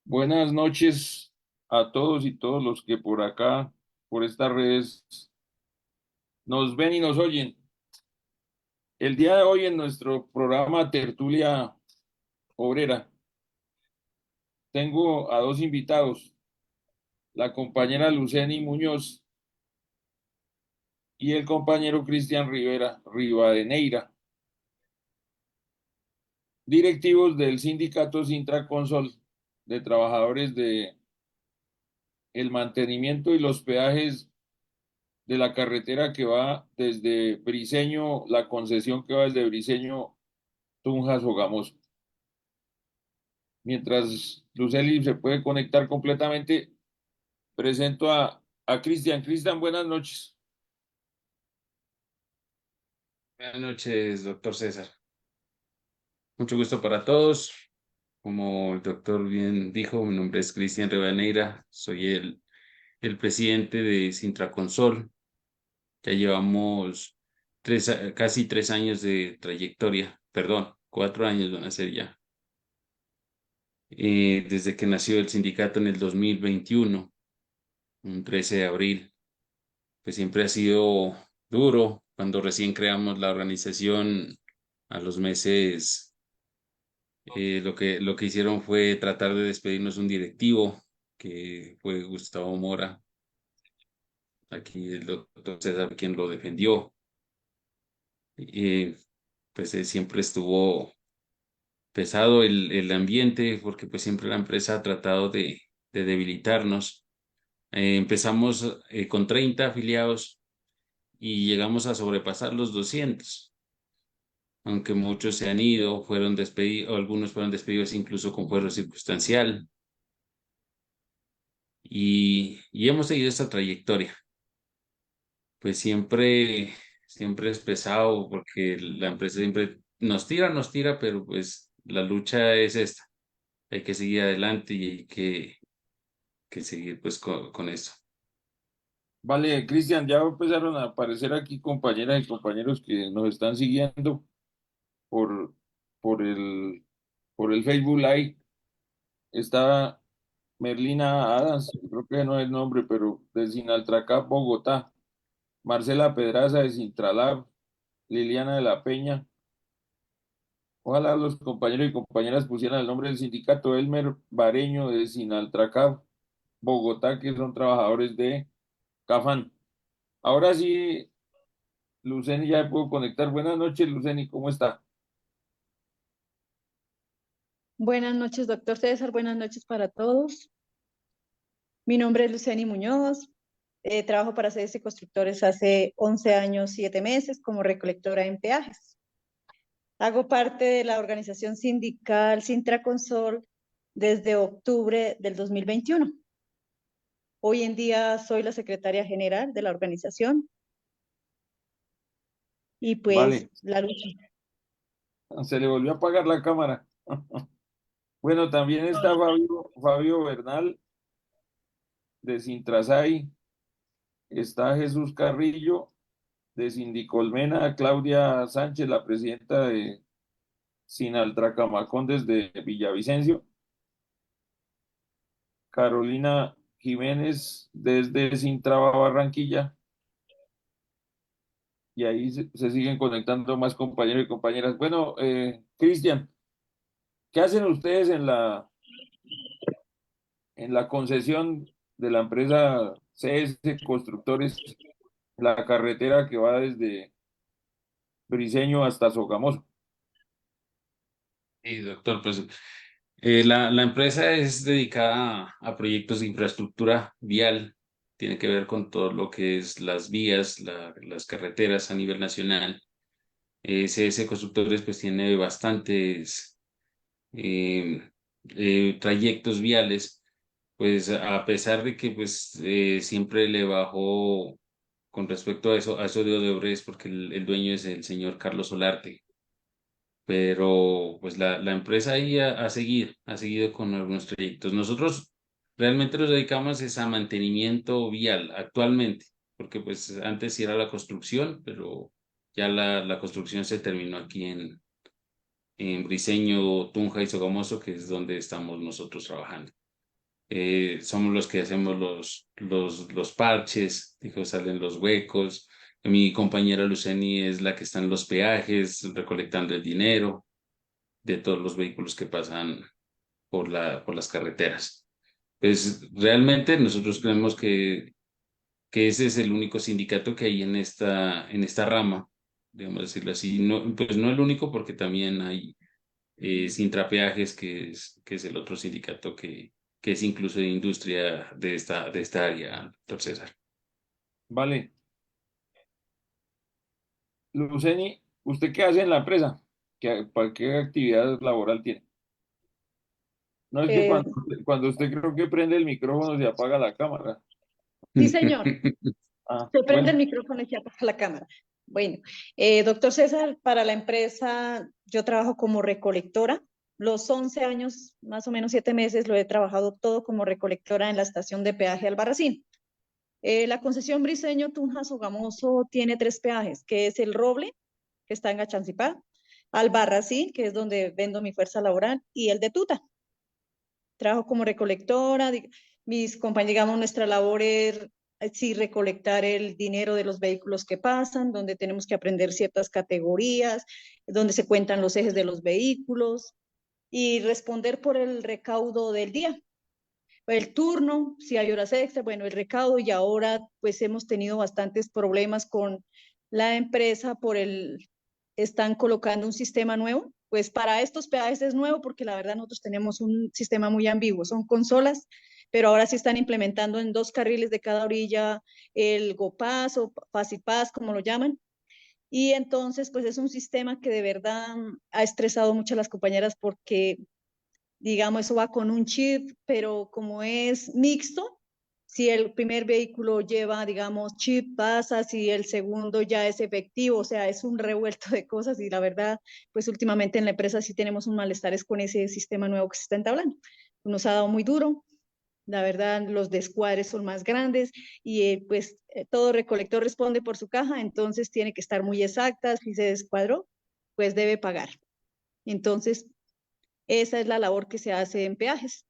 Buenas noches a todos y todos los que por acá, por estas redes, nos ven y nos oyen. El día de hoy en nuestro programa Tertulia Obrera, tengo a dos invitados, la compañera Luceni Muñoz y el compañero Cristian Rivera Rivadeneira, directivos del sindicato Sintraconsol de trabajadores de el mantenimiento y los peajes de la carretera que va desde Briceño, la concesión que va desde Briceño Tunja Sogamoso. Mientras Luceli se puede conectar completamente, presento a Cristian. Cristian, buenas noches. Buenas noches, doctor César. Mucho gusto para todos. Como el doctor bien dijo, mi nombre es Cristian Rivadeneira, soy el presidente de Sintraconsol. Ya llevamos casi 3 años de trayectoria, perdón, 4 años van a ser ya. Desde que nació el sindicato en el 2021, un 13 de abril, pues siempre ha sido duro. Cuando recién creamos la organización, a los meses lo que hicieron fue tratar de despedirnos un directivo, que fue Gustavo Mora. Aquí el doctor César quien lo defendió. Pues siempre estuvo pesado el ambiente, porque pues siempre la empresa ha tratado de debilitarnos. Empezamos con 30 afiliados y llegamos a sobrepasar los 200, aunque muchos se han ido, fueron despedidos, algunos fueron despedidos incluso con fuero circunstancial. Y hemos seguido esta trayectoria. Pues siempre es pesado, porque la empresa siempre nos tira, pero pues la lucha es esta. Hay que seguir adelante y hay que seguir pues con esto. Vale, Cristian, ya empezaron a aparecer aquí compañeras y compañeros que nos están siguiendo por, por el, por el Facebook Live. Está Merlina Adams, creo que no es el nombre, pero de Sinaltracap, Bogotá. Marcela Pedraza de Sintralab, Liliana de la Peña. Ojalá los compañeros y compañeras pusieran el nombre del sindicato. Elmer Bareño de Sinaltracab, Bogotá, que son trabajadores de Cafán. Ahora sí, Luceni, ya me puedo conectar. Buenas noches, Luceni, ¿cómo está? Buenas noches, doctor César. Buenas noches para todos. Mi nombre es Luceni Muñoz. Trabajo para CS Constructores hace 11 años, 7 meses como recolectora en peajes. Hago parte de la organización sindical Sintraconsol desde octubre del 2021. Hoy en día soy la secretaria general de la organización y pues Vale, la lucha. se le volvió a apagar la cámara. Bueno, también está Fabio Bernal de Sintrasay, está Jesús Carrillo de Sindicolmena, Claudia Sánchez, la presidenta de Sinaltracamacón desde Villavicencio, Carolina Jiménez desde Sintraba Barranquilla, y ahí se siguen conectando más compañeros y compañeras. Bueno, Cristian, ¿qué hacen ustedes en la concesión de la empresa CS Constructores, la carretera que va desde Briceño hasta Sogamoso? Y doctor, pues la empresa es dedicada a proyectos de infraestructura vial. Tiene que ver con todo lo que es las vías, las carreteras a nivel nacional. CS Constructores pues tiene bastantes eh, trayectos viales, pues a pesar de que pues siempre le bajó con respecto a eso de Odebrecht, porque el dueño es el señor Carlos Solarte. Pero pues la empresa ahí ha seguido con algunos trayectos. Nosotros realmente nos dedicamos es a mantenimiento vial actualmente, porque pues antes sí era la construcción, pero ya la construcción se terminó aquí en Briceño, Tunja y Sogamoso, que es donde estamos nosotros trabajando. somos los que hacemos los parches, dijo, salen los huecos. Mi compañera Luceni es la que está en los peajes, recolectando el dinero de todos los vehículos que pasan por las carreteras. Pues realmente nosotros creemos que ese es el único sindicato que hay en esta rama, digamos decirlo así. No, pues no el único, porque también hay Sintrapeajes, que es el otro sindicato que es incluso de industria de esta área, doctor César. Vale. Luceni, ¿usted qué hace en la empresa? ¿Para qué actividad laboral tiene? No es que Eh, cuando usted creo que prende el micrófono se apaga la cámara. sí, señor. Ah, Se prende el bueno. micrófono y se apaga la cámara. Bueno, doctor César, para la empresa yo trabajo como recolectora. Los 11 años, más o menos 7 meses, lo he trabajado todo como recolectora en la estación de peaje Albarracín. La concesión Briceño Tunja Sogamoso tiene 3 peajes, que es el Roble, que está en Achancipá, Albarracín, que es donde vendo mi fuerza laboral, y el de Tuta. Trabajo como recolectora, mis compañeros, digamos, nuestra labor es sí recolectar el dinero de los vehículos que pasan, donde tenemos que aprender ciertas categorías, donde se cuentan los ejes de los vehículos y responder por el recaudo del día. El turno, si hay horas extra, bueno, el recaudo, y ahora pues hemos tenido bastantes problemas con la empresa están colocando un sistema nuevo. Pues para estos peajes es nuevo porque la verdad nosotros tenemos un sistema muy ambiguo, son consolas, pero ahora sí están implementando en 2 carriles de cada orilla el GoPass o Pass, como lo llaman. Y entonces, pues es un sistema que de verdad ha estresado mucho a las compañeras porque digamos, eso va con un chip, pero como es mixto, si el primer vehículo lleva, digamos, chip, pasa, si el segundo ya es efectivo, o sea, es un revuelto de cosas y la verdad, pues últimamente en la empresa sí tenemos un malestar es con ese sistema nuevo que se está entablando. Nos ha dado muy duro, la verdad, los descuadres son más grandes y todo recolector responde por su caja, entonces tiene que estar muy exacta, si se descuadró, pues debe pagar. Entonces, esa es la labor que se hace en peajes.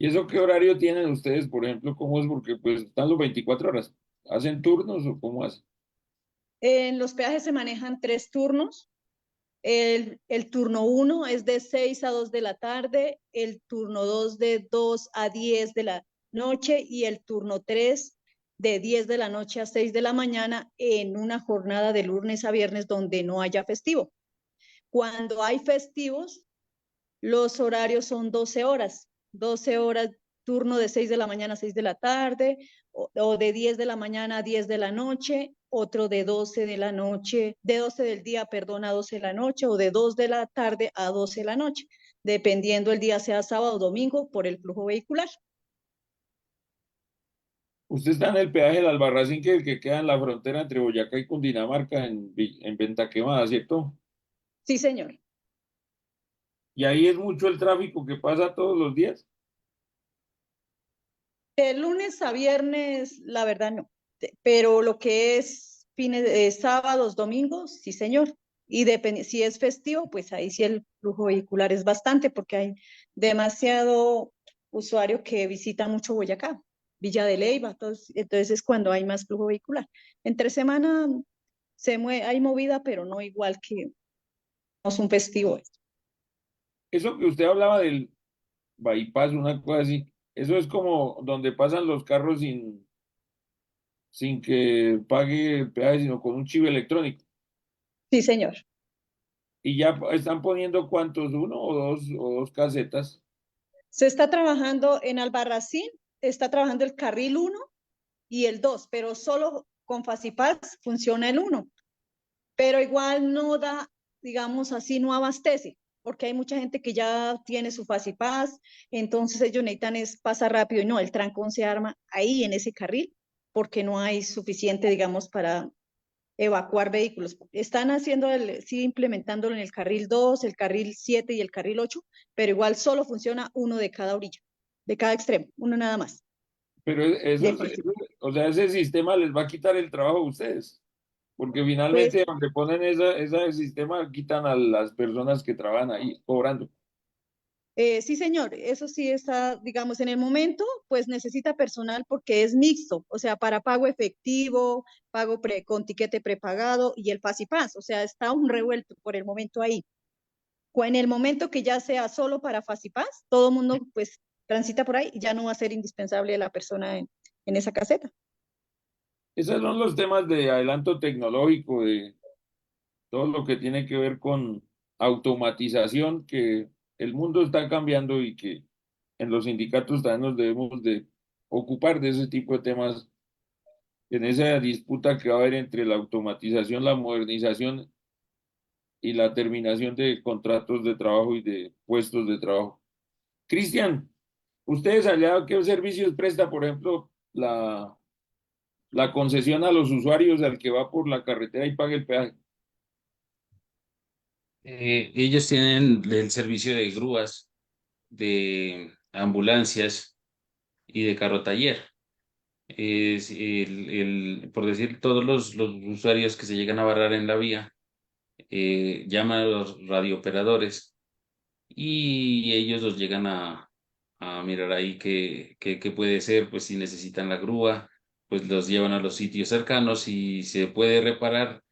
¿Y eso qué horario tienen ustedes, por ejemplo? ¿Cómo es? Porque pues están los 24 horas. ¿Hacen turnos o cómo hacen? En los peajes se manejan 3 turnos. El turno 1 es de 6 a 2 de la tarde, el turno 2 de 2 a 10 de la noche y el turno 3 de 10 de la noche a 6 de la mañana en una jornada de lunes a viernes donde no haya festivo. Cuando hay festivos, los horarios son 12 horas, turno de 6 de la mañana a 6 de la tarde, o de 10 de la mañana a 10 de la noche, otro de 12 de la noche, de 12 del día, perdón, a 12 de la noche, o de 2 de la tarde a 12 de la noche, dependiendo el día sea sábado o domingo por el flujo vehicular. Usted está en el peaje del Albarracín, que es el que queda en la frontera entre Boyacá y Cundinamarca, en Venta Quemada, ¿cierto? Sí, señor. Y ahí es mucho el tráfico que pasa todos los días. De lunes a viernes, la verdad no. Pero lo que es fines de sábados, domingos, sí, señor. Y depende, si es festivo, pues ahí sí el flujo vehicular es bastante, porque hay demasiado usuario que visita mucho Boyacá, Villa de Leyva, entonces es cuando hay más flujo vehicular. Entre semana hay movida, pero no igual que no es un festivo. Eso que usted hablaba del bypass, una cosa así, eso es como donde pasan los carros sin que pague el peaje, sino con un chivo electrónico. Sí, señor. Y ya están poniendo cuántos, uno o dos casetas. Se está trabajando en Albarracín, está trabajando el carril 1 y el 2, pero solo con Facipaz funciona el 1, pero igual no da, digamos así, no abastece, porque hay mucha gente que ya tiene su Facipaz, entonces ellos necesitan es pasar rápido y no, el trancón se arma ahí en ese carril, porque no hay suficiente, digamos, para evacuar vehículos. Están haciendo, sí, implementándolo en el carril 2, el carril 7 y el carril 8, pero igual solo funciona uno de cada orilla, de cada extremo, uno nada más. Pero De fácil. o sea, ese sistema les va a quitar el trabajo a ustedes, porque Pues finalmente donde ponen ese sistema quitan a las personas que trabajan ahí cobrando. Sí, señor, eso sí está, digamos, en el momento, pues necesita personal porque es mixto, o sea, para pago efectivo, con tiquete prepagado y el Fast, o sea, está un revuelto por el momento ahí. O en el momento que ya sea solo para Fast, todo el mundo pues transita por ahí y ya no va a ser indispensable la persona en esa caseta. Esos son los temas de adelanto tecnológico, de todo lo que tiene que ver con automatización, que el mundo está cambiando y que en los sindicatos también nos debemos de ocupar de ese tipo de temas en esa disputa que va a haber entre la automatización, la modernización y la terminación de contratos de trabajo y de puestos de trabajo. Cristian, ¿ustedes allá qué servicios presta, por ejemplo, la concesión a los usuarios al que va por la carretera y paga el peaje? Ellos tienen el servicio de grúas, de ambulancias y de carro taller. Es por decir, todos los usuarios que se llegan a barrar en la vía llaman a los radiooperadores y ellos los llegan a mirar ahí qué puede ser, pues si necesitan la grúa, pues los llevan a los sitios cercanos y se puede reparar,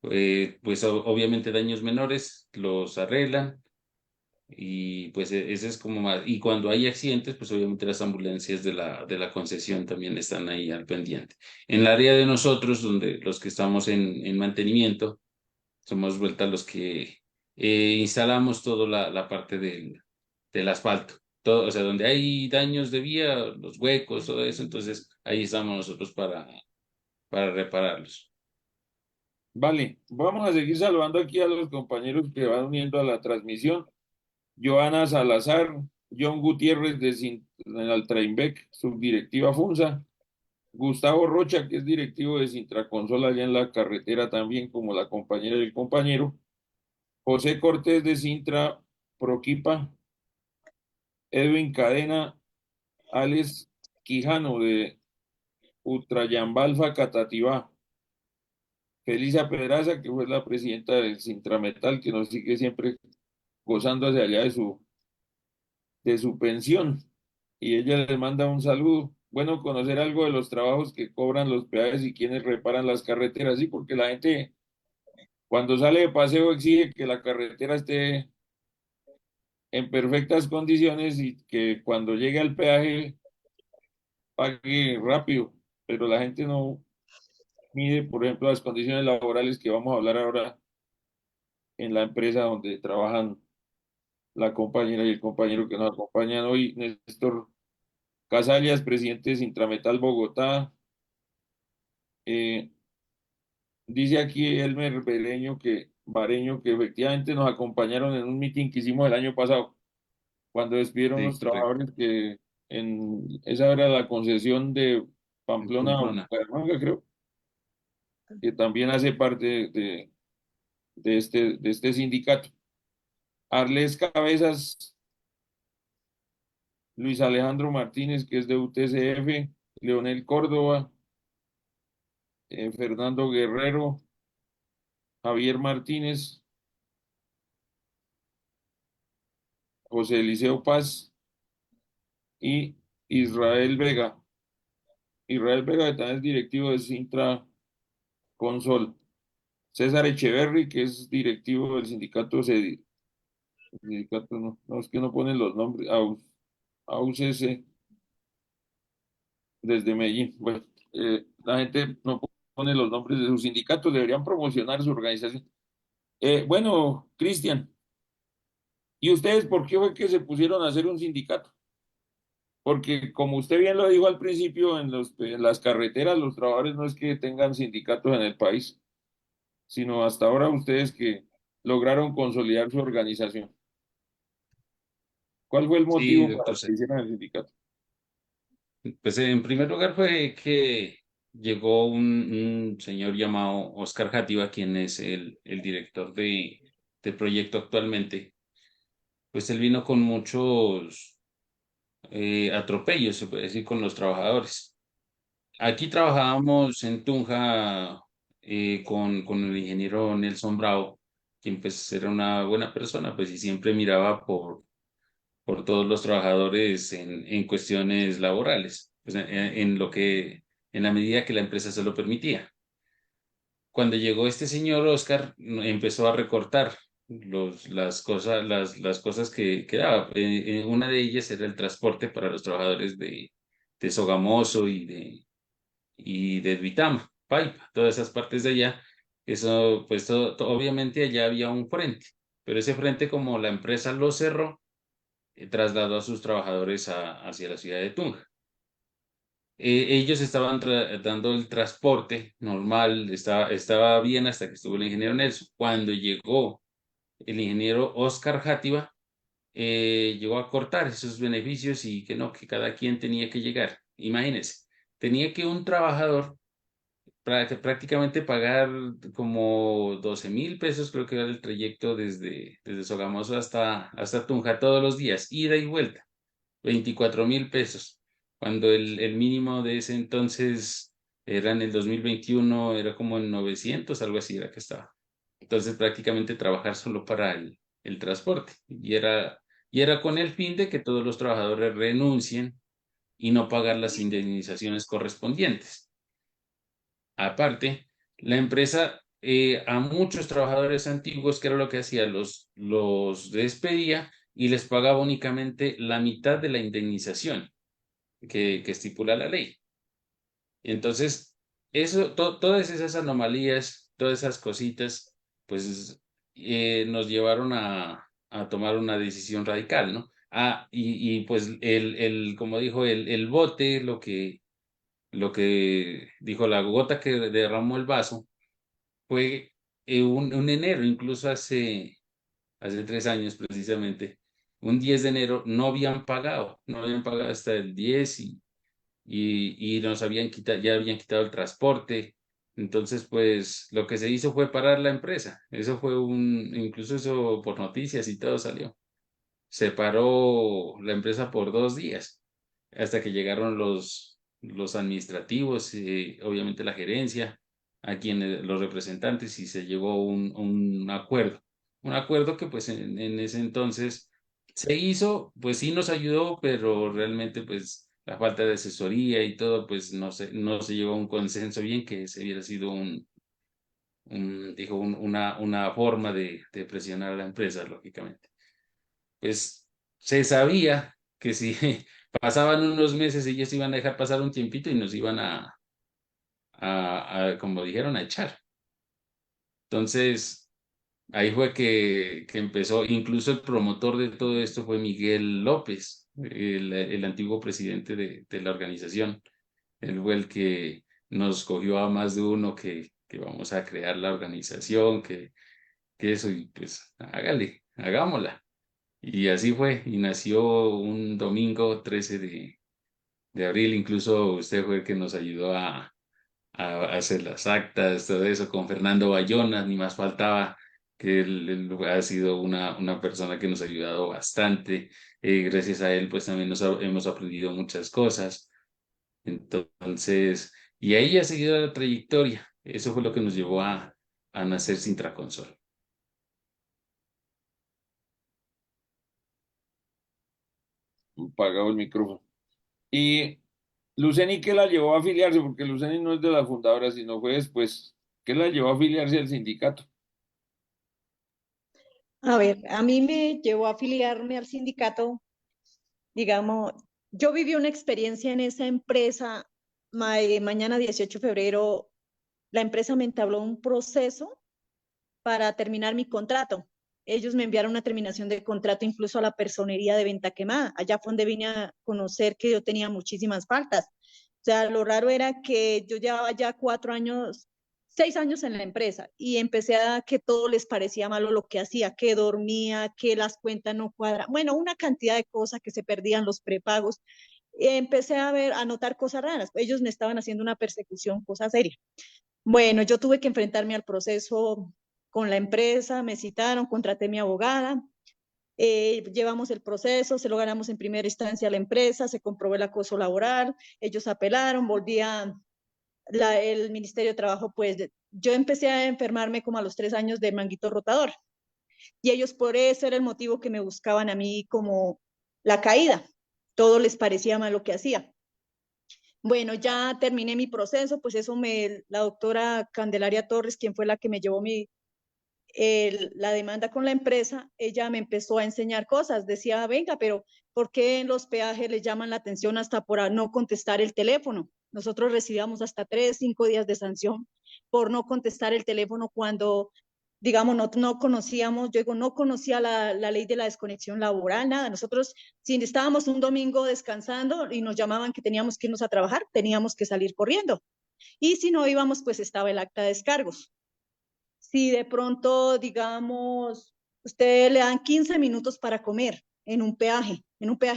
pues obviamente daños menores, los arreglan y pues ese es como más. Y cuando hay accidentes, pues obviamente las ambulancias de la concesión también están ahí al pendiente. En el área de nosotros, donde los que estamos en mantenimiento, somos vuelta los que instalamos toda la parte del asfalto. Todo, o sea, donde hay daños de vía, los huecos, todo eso, entonces ahí estamos nosotros para repararlos. Vale, vamos a seguir saludando aquí a los compañeros que van uniendo a la transmisión. Joana Salazar, John Gutiérrez en Altrainbec, subdirectiva FUNSA, Gustavo Rocha, que es directivo de Sintraconsola allá en la carretera también, como la compañera y el compañero, José Cortés de Sintra Proquipa, Edwin Cadena, Alex Quijano de Utrayambalfa Catativá, Felisa Pedraza, que fue la presidenta del Sintrametal, que nos sigue siempre gozando hacia allá de su pensión. Y ella les manda un saludo. Bueno, conocer algo de los trabajos que cobran los peajes y quienes reparan las carreteras, sí, porque la gente cuando sale de paseo exige que la carretera esté en perfectas condiciones y que cuando llegue al peaje pague rápido, pero la gente no mide, por ejemplo, las condiciones laborales que vamos a hablar ahora en la empresa donde trabajan la compañera y el compañero que nos acompañan hoy, Néstor Casallas, presidente de Sintrametal Bogotá. Dice aquí Elmer Bareño que efectivamente nos acompañaron en un meeting que hicimos el año pasado, cuando despidieron Sí, los correcto. trabajadores que esa era la concesión de En Pamplona a Pamplona. Bucaramanga, creo, que también hace parte de este sindicato. Arles Cabezas, Luis Alejandro Martínez, que es de UTCF, Leonel Córdoba, Fernando Guerrero, Javier Martínez, José Eliseo Paz y Israel Vega. Israel Vega, que también es directivo de Sintra Consol. César Echeverry, que es directivo del sindicato CEDI. Sindicato no, es que no ponen los nombres. AUCC desde Medellín. Bueno, la gente no pone los nombres de sus sindicatos, deberían promocionar su organización. Bueno, Cristian, ¿y ustedes por qué fue que se pusieron a hacer un sindicato? Porque como usted bien lo dijo al principio, en las carreteras los trabajadores no es que tengan sindicatos en el país, sino hasta ahora ustedes que lograron consolidar su organización. ¿Cuál fue el Sí, motivo para doctor. que hicieran el sindicato? Pues en primer lugar fue que llegó un señor llamado Oscar Jativa, quien es el director del proyecto actualmente. Pues él vino con muchos atropellos, se puede decir, con los trabajadores. Aquí trabajábamos en Tunja con el ingeniero Nelson Bravo, quien pues era una buena persona, pues y siempre miraba por por todos los trabajadores en cuestiones laborales, pues en la medida que la empresa se lo permitía. Cuando llegó este señor Oscar, empezó a recortar las cosas que daba. Una de ellas era el transporte para los trabajadores de Sogamoso y de Duitama, Paipa, todas esas partes de allá. Eso, pues obviamente allá había un frente, pero ese frente, como la empresa lo cerró, trasladó a sus trabajadores hacia la ciudad de Tunja. Ellos estaban dando el transporte normal, estaba bien hasta que estuvo el ingeniero Nelson. Cuando llegó el ingeniero Oscar Játiva, llegó a cortar esos beneficios y que no, que cada quien tenía que llegar. Imagínense, tenía que un trabajador prácticamente pagar como 12.000 pesos, creo que era el trayecto desde Sogamoso hasta Tunja todos los días, ida y vuelta. 24.000 pesos, cuando el mínimo de ese entonces era en el 2021, era como en 900, algo así era que estaba. Entonces prácticamente trabajar solo para el transporte. Y era con el fin de que todos los trabajadores renuncien y no pagar las indemnizaciones correspondientes. Aparte, la empresa a muchos trabajadores antiguos, que era lo que hacía, los despedía y les pagaba únicamente la mitad de la indemnización que estipula la ley. Entonces, todas esas anomalías, todas esas cositas, pues nos llevaron a tomar una decisión radical, ¿no? Y pues como dijo el bote, lo que dijo la gota que derramó el vaso, fue un enero, incluso hace 3 años precisamente, un 10 de enero no habían pagado hasta el 10 y nos ya habían quitado el transporte. Entonces, pues lo que se hizo fue parar la empresa. Eso fue incluso eso por noticias y todo salió. Se paró la empresa por 2 días hasta que llegaron los administrativos, obviamente la gerencia, a quienes los representantes, y se llegó un acuerdo. Un acuerdo que pues en ese entonces se hizo, pues sí nos ayudó, pero realmente pues la falta de asesoría y todo, pues no se llegó a un consenso bien, que se hubiera sido una forma de presionar a la empresa, lógicamente. Pues se sabía que si pasaban unos meses ellos iban a dejar pasar un tiempito y nos iban como dijeron, a echar. Entonces, ahí fue que empezó, incluso el promotor de todo esto fue Miguel López, el antiguo presidente de la organización. Él fue el que nos cogió a más de uno que vamos a crear la organización, que eso, y pues hágale, hagámosla. Y así fue, y nació un domingo 13 de abril. Incluso usted fue el que nos ayudó a hacer las actas, todo eso, con Fernando Bayona, ni más faltaba, que él ha sido una persona que nos ha ayudado bastante. Gracias a él, pues también hemos aprendido muchas cosas. Entonces, y ahí ha seguido la trayectoria. Eso fue lo que nos llevó a nacer Sintraconsol. Apagado el micrófono. Y Luceni, ¿qué la llevó a afiliarse? Porque Luceni no es de la fundadora, sino fue después. ¿Qué la llevó a afiliarse al sindicato? A ver, a mí me llevó a afiliarme al sindicato, digamos, yo viví una experiencia en esa empresa, mañana 18 de febrero, la empresa me entabló un proceso para terminar mi contrato. Ellos me enviaron una terminación de contrato incluso a la personería de Venta Quemada. Allá fue donde vine a conocer que yo tenía muchísimas faltas. O sea, lo raro era que yo llevaba ya 4 años, 6 años en la empresa y empecé a que todo les parecía malo lo que hacía, que dormía, que las cuentas no cuadran. Bueno, una cantidad de cosas, que se perdían los prepagos. Empecé a notar cosas raras. Ellos me estaban haciendo una persecución, cosa seria. Bueno, yo tuve que enfrentarme al proceso con la empresa, me citaron, contraté a mi abogada, llevamos el proceso, se lo ganamos en primera instancia a la empresa, se comprobó el acoso laboral, ellos apelaron, el Ministerio de Trabajo, pues yo empecé a enfermarme como a los 3 años de manguito rotador y ellos por eso era el motivo que me buscaban a mí como la caída. Todo les parecía mal lo que hacía. Bueno, ya terminé mi proceso, pues eso la doctora Candelaria Torres, quien fue la que me llevó la demanda con la empresa, ella me empezó a enseñar cosas. Decía, venga, pero ¿por qué en los peajes les llaman la atención hasta por no contestar el teléfono? Nosotros recibíamos hasta 3, 5 días de sanción por no contestar el teléfono cuando, digamos, no conocíamos, yo digo, no conocía la ley de la desconexión laboral, nada. Nosotros, si estábamos un domingo descansando y nos llamaban que teníamos que irnos a trabajar, teníamos que salir corriendo. Y si no íbamos, pues estaba el acta de descargos. Si de pronto, digamos, usted le dan 15 minutos para comer en un peaje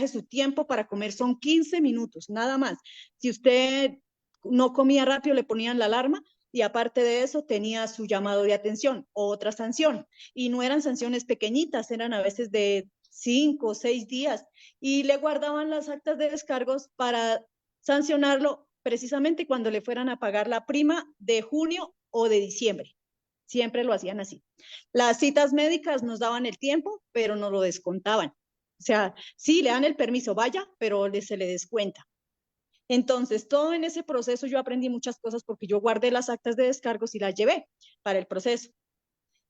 su tiempo para comer son 15 minutos, nada más. Si usted no comía rápido, le ponían la alarma y aparte de eso tenía su llamado de atención, otra sanción. Y no eran sanciones pequeñitas, eran a veces de 5 o 6 días y le guardaban las actas de descargos para sancionarlo precisamente cuando le fueran a pagar la prima de junio o de diciembre. Siempre lo hacían así. Las citas médicas nos daban el tiempo, pero no lo descontaban. O sea, sí, le dan el permiso, vaya, pero se le descuenta. Entonces, todo en ese proceso yo aprendí muchas cosas porque yo guardé las actas de descargos y las llevé para el proceso.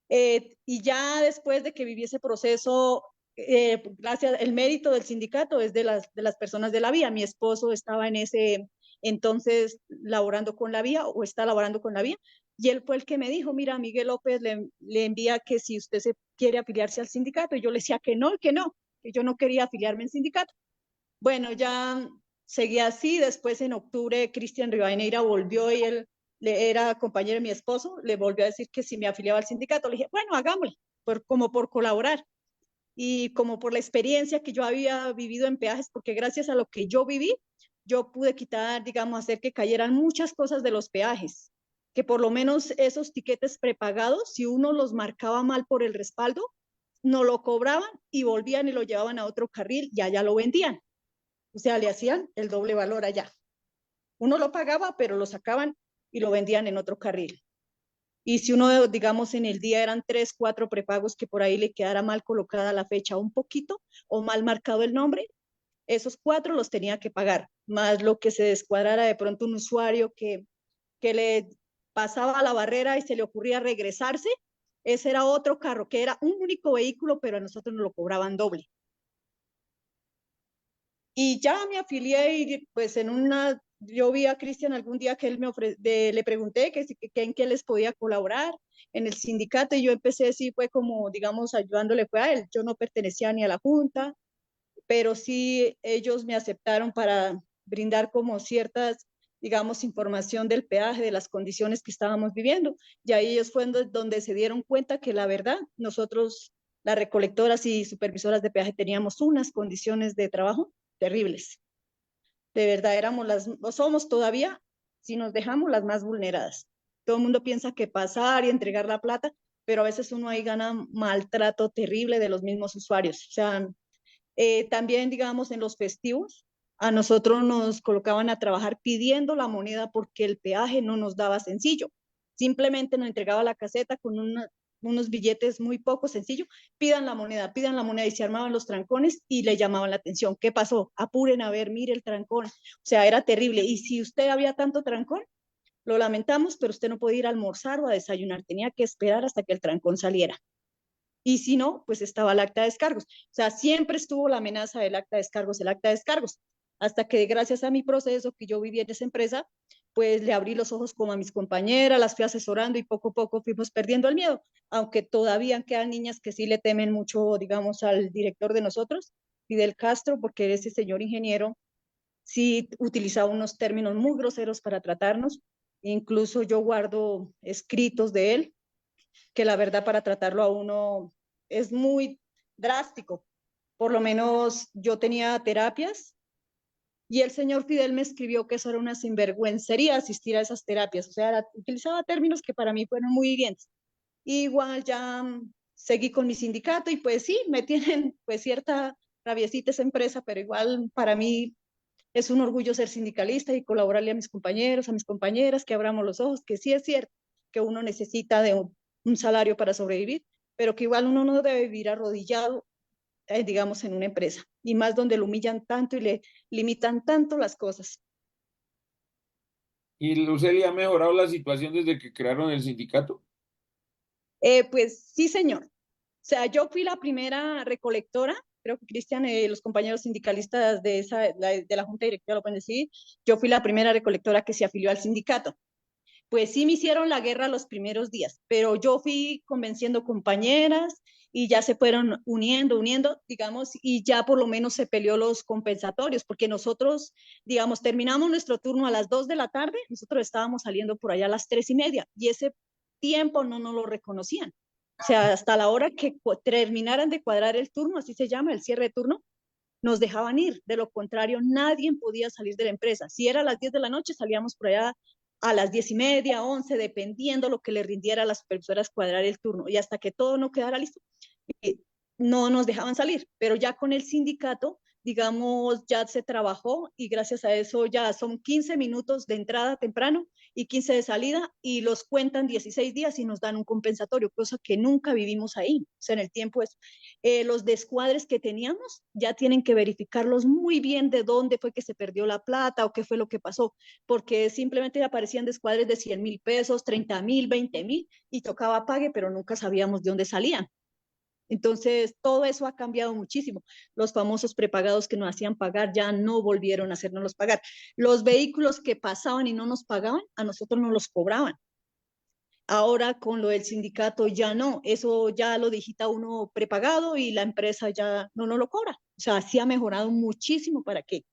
Y ya después de que viví ese proceso, gracias, el mérito del sindicato es de las personas de la vía. Mi esposo estaba en ese entonces laborando con la vía o está laborando con la vía. Y él fue el que me dijo, mira, Miguel López le envía que si usted se quiere afiliarse al sindicato. Y yo le decía que no, que yo no quería afiliarme al sindicato. Bueno, ya seguía así. Después en octubre, Cristian Rivadeneira volvió y él era compañero de mi esposo, le volvió a decir que si me afiliaba al sindicato. Le dije, bueno, hagámosle, como por colaborar y como por la experiencia que yo había vivido en peajes, porque gracias a lo que yo viví, yo pude quitar, digamos, hacer que cayeran muchas cosas de los peajes, que por lo menos esos tiquetes prepagados, si uno los marcaba mal por el respaldo, no lo cobraban y volvían y lo llevaban a otro carril y allá lo vendían. O sea, le hacían el doble valor allá. Uno lo pagaba, pero lo sacaban y lo vendían en otro carril. Y si uno, digamos, en el día eran 3, 4 prepagos que por ahí le quedara mal colocada la fecha un poquito o mal marcado el nombre, esos 4 los tenía que pagar, más lo que se descuadrara de pronto un usuario que le pasaba la barrera y se le ocurría regresarse, ese era otro carro, que era un único vehículo, pero a nosotros nos lo cobraban doble. Y ya me afilié y pues yo vi a Cristian algún día que él le pregunté que en qué les podía colaborar en el sindicato y yo empecé así, fue como, digamos, ayudándole fue a él. Yo no pertenecía ni a la junta, pero sí ellos me aceptaron para brindar como ciertas, digamos, información del peaje, de las condiciones que estábamos viviendo. Y ahí ellos fue donde se dieron cuenta que la verdad, nosotros, las recolectoras y supervisoras de peaje, teníamos unas condiciones de trabajo terribles. De verdad, o somos todavía, si nos dejamos, las más vulneradas. Todo el mundo piensa que pasar y entregar la plata, pero a veces uno ahí gana maltrato terrible de los mismos usuarios. O sea, también, digamos, en los festivos, a nosotros nos colocaban a trabajar pidiendo la moneda porque el peaje no nos daba sencillo. Simplemente nos entregaba la caseta con unos billetes muy poco sencillos, pidan la moneda y se armaban los trancones y le llamaban la atención. ¿Qué pasó? Apuren a ver, mire el trancón. O sea, era terrible. Y si usted había tanto trancón, lo lamentamos, pero usted no podía ir a almorzar o a desayunar, tenía que esperar hasta que el trancón saliera. Y si no, pues estaba el acta de descargos. O sea, siempre estuvo la amenaza del acta de descargos, el acta de descargos, hasta que gracias a mi proceso que yo viví en esa empresa, pues le abrí los ojos como a mis compañeras, las fui asesorando y poco a poco fuimos perdiendo el miedo, aunque todavía quedan niñas que sí le temen mucho, digamos, al director de nosotros, Fidel Castro, porque ese señor ingeniero sí utilizaba unos términos muy groseros para tratarnos, incluso yo guardo escritos de él, que la verdad para tratarlo a uno es muy drástico. Por lo menos yo tenía terapias y el señor Fidel me escribió que eso era una sinvergüencería asistir a esas terapias. O sea, utilizaba términos que para mí fueron muy hirientes. Igual ya seguí con mi sindicato y pues sí, me tienen pues cierta rabiecita esa empresa, pero igual para mí es un orgullo ser sindicalista y colaborarle a mis compañeros, a mis compañeras, que abramos los ojos, que sí es cierto que uno necesita de un salario para sobrevivir, pero que igual uno no debe vivir arrodillado digamos, en una empresa, y más donde lo humillan tanto y le limitan tanto las cosas. ¿Y Luceli ha mejorado la situación desde que crearon el sindicato? Pues sí, señor. O sea, yo fui la primera recolectora, creo que Cristian, los compañeros sindicalistas de la Junta Directiva lo pueden decir, yo fui la primera recolectora que se afilió al sindicato. Pues sí me hicieron la guerra los primeros días, pero yo fui convenciendo compañeras y ya se fueron uniendo, digamos, y ya por lo menos se peleó los compensatorios, porque nosotros, digamos, terminamos nuestro turno a las 2 de la tarde, nosotros estábamos saliendo por allá a las 3:30 y ese tiempo no nos lo reconocían. O sea, hasta la hora que terminaran de cuadrar el turno, así se llama, el cierre de turno, nos dejaban ir. De lo contrario, nadie podía salir de la empresa. Si era a las 10 de la noche, salíamos por allá a las 10:30, 11, dependiendo lo que le rindiera a las supervisoras cuadrar el turno. Y hasta que todo no quedara listo, no nos dejaban salir. Pero ya con el sindicato, digamos, ya se trabajó y gracias a eso ya son 15 minutos de entrada temprano y 15 de salida y los cuentan 16 días y nos dan un compensatorio, cosa que nunca vivimos ahí. O sea, en el tiempo es, los descuadres que teníamos ya tienen que verificarlos muy bien de dónde fue que se perdió la plata o qué fue lo que pasó, porque simplemente aparecían descuadres de 100.000 pesos, 30.000, 20.000 y tocaba pague, pero nunca sabíamos de dónde salían. Entonces, todo eso ha cambiado muchísimo. Los famosos prepagados que nos hacían pagar ya no volvieron a hacernos pagar. Los vehículos que pasaban y no nos pagaban, a nosotros nos los cobraban. Ahora con lo del sindicato ya no, eso ya lo digita uno prepagado y la empresa ya no nos lo cobra. O sea, sí ha mejorado muchísimo para qué.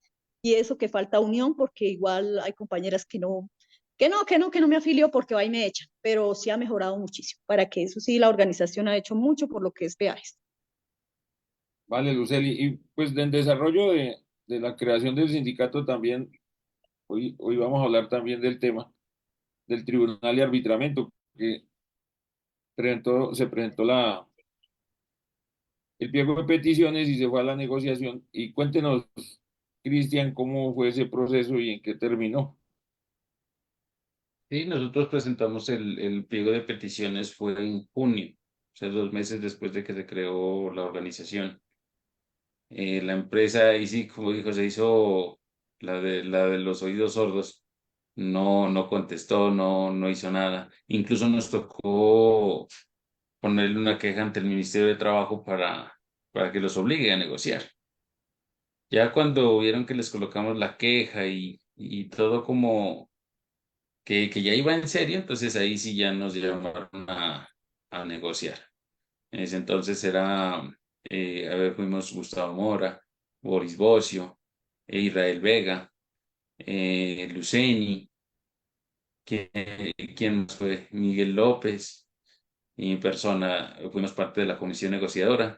Y eso que falta unión porque igual hay compañeras que no me afilio porque va y me echa, pero sí ha mejorado muchísimo. Para que eso sí, la organización ha hecho mucho por lo que es peajes. Vale, Luceli. Y pues del desarrollo de la creación del sindicato también, hoy vamos a hablar también del tema del tribunal y arbitramiento, que se presentó el pliego de peticiones y se fue a la negociación. Y cuéntenos, Cristian, cómo fue ese proceso y en qué terminó. Sí, nosotros presentamos el pliego de peticiones fue en junio, o sea, 2 meses después de que se creó la organización. La empresa, y sí, como dijo, se hizo la de los oídos sordos, no contestó, no hizo nada. Incluso nos tocó ponerle una queja ante el Ministerio de Trabajo para que los obligue a negociar. Ya cuando vieron que les colocamos la queja y todo como que ya iba en serio, entonces ahí sí ya nos llamaron a negociar. En ese entonces a ver, fuimos Gustavo Mora, Boris Bocio, Israel Vega, Luceni, ¿quién más fue? Miguel López, y mi persona, fuimos parte de la comisión negociadora.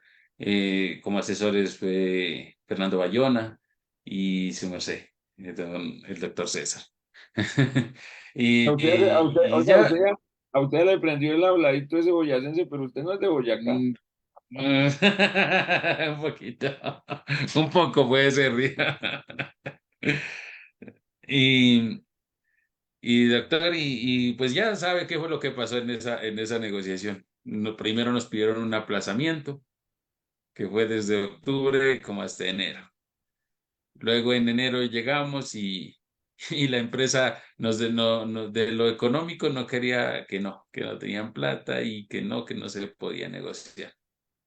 Como asesores fue Fernando Bayona y su merced, el doctor César. A Y, usted, y oiga, ya, a usted le prendió el habladito ese boyacense, pero usted no es de Boyacá. mm, un poquito, un poco puede ser. Y, y doctor, pues ya sabe qué fue lo que pasó en esa negociación. Primero nos pidieron un aplazamiento, que fue desde octubre como hasta enero. Luego en enero llegamos y la empresa de lo económico no quería que no tenían plata y que no se podía negociar.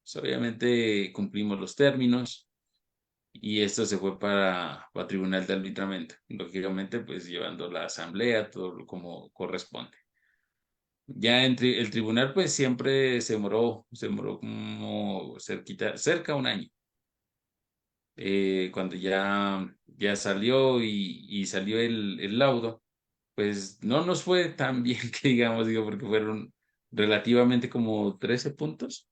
Pues, obviamente cumplimos los términos y esto se fue para Tribunal de Arbitramiento, lógicamente pues llevando la asamblea, todo como corresponde. Ya el tribunal pues siempre se demoró como cerca de un año. Cuando ya salió y salió el laudo, pues no nos fue tan bien que digamos, digo, porque fueron relativamente como 13 puntos,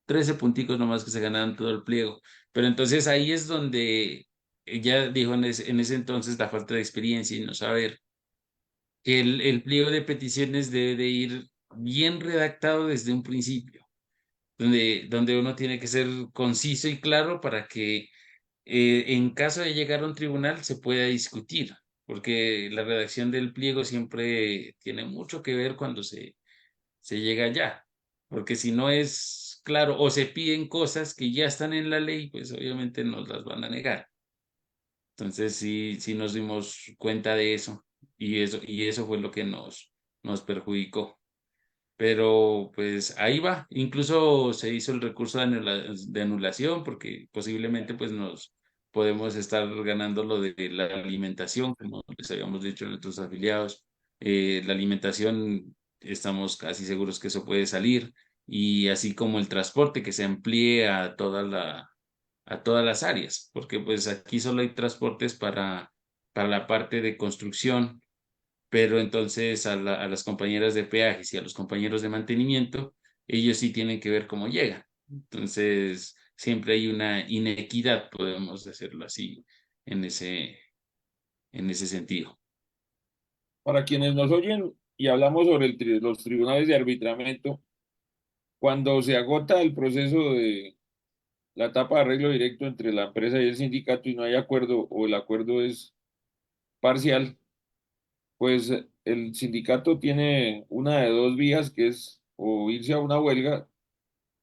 13 punticos nomás que se ganaban todo el pliego. Pero entonces ahí es donde ella dijo en ese entonces la falta de experiencia y no saber que el pliego de peticiones debe de ir bien redactado desde un principio, donde uno tiene que ser conciso y claro para que en caso de llegar a un tribunal se pueda discutir, porque la redacción del pliego siempre tiene mucho que ver cuando se llega allá, porque si no es claro, o se piden cosas que ya están en la ley, pues obviamente nos las van a negar. Entonces sí nos dimos cuenta de eso y eso fue lo que nos perjudicó. Pero pues ahí va, incluso se hizo el recurso de anulación porque posiblemente pues nos podemos estar ganando lo de la alimentación, como les habíamos dicho a nuestros afiliados. La alimentación, estamos casi seguros que eso puede salir y así como el transporte que se amplíe a todas las áreas, porque pues aquí solo hay transportes para la parte de construcción, pero entonces a las compañeras de peajes y a los compañeros de mantenimiento, ellos sí tienen que ver cómo llegan. Entonces, siempre hay una inequidad, podemos decirlo así, en en ese sentido. Para quienes nos oyen y hablamos sobre los tribunales de arbitramiento, cuando se agota el proceso de la etapa de arreglo directo entre la empresa y el sindicato y no hay acuerdo o el acuerdo es parcial, pues el sindicato tiene una de dos vías, que es o irse a una huelga,